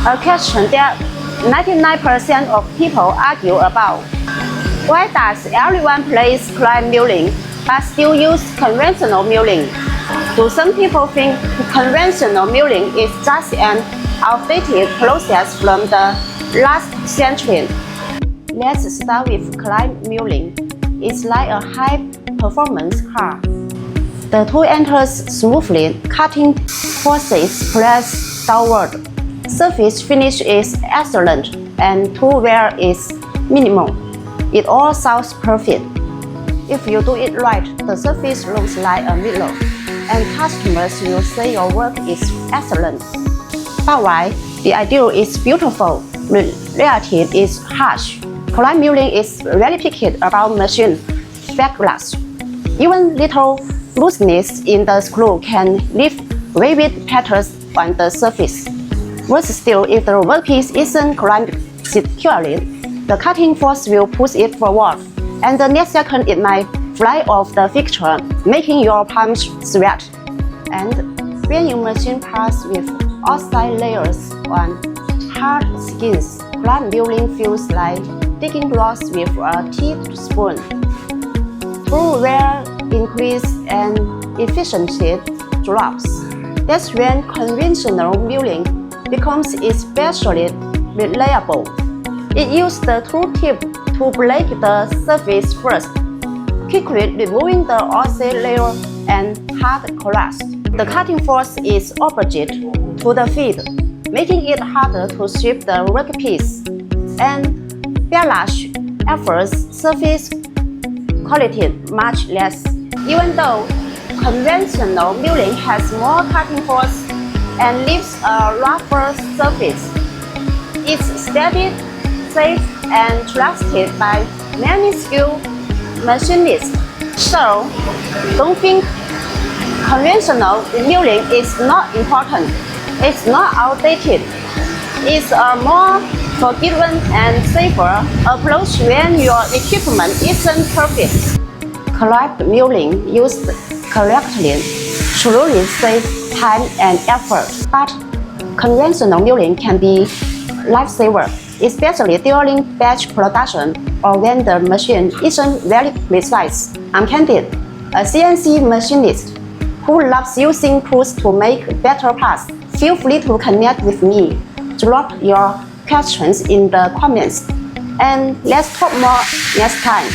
A question that 99% of people argue about. Why does everyone place climb milling but still use conventional milling? Do some people think conventional milling is just an outdated process from the last century? Let's start with climb milling. It's like a high-performance car. The tool enters smoothly, cutting forces press downward. Surface finish is excellent and tool wear is minimal. It all sounds perfect. If you do it right, the surface looks like a mirror, and customers will say your work is excellent. But while the ideal is beautiful, reality is harsh. Climb milling is very picky about machine backlash. Even little looseness in the screw can leave vivid patterns on the surface. Worse still, if the workpiece isn't clamped securely, the cutting force will push it forward, and the next second it might fly off the fixture, making your palms sweat. And when you machine parts with outside layers on hard skins, climb milling feels like digging blocks with a teaspoon. Tool wear increases and efficiency drops. That's when conventional milling becomes especially reliable. It uses the tool tip to break the surface first, quickly removing the outside layer and hard crust. The cutting force is opposite to the feed, making it harder to strip the workpiece. And backlash efforts surface quality much less. Even though conventional milling has more cutting force and leaves a rougher surface, it's steady, safe, and trusted by many skilled machinists. So, don't think conventional milling is not important. It's not outdated. It's a more forgiving and safer approach when your equipment isn't perfect. Climb milling used correctly truly saves time and effort, but conventional milling can be lifesaver, especially during batch production or when the machine isn't very precise. I'm Candid, a CNC machinist who loves using tools to make better parts. Feel free to connect with me. Drop your questions in the comments, and let's talk more next time.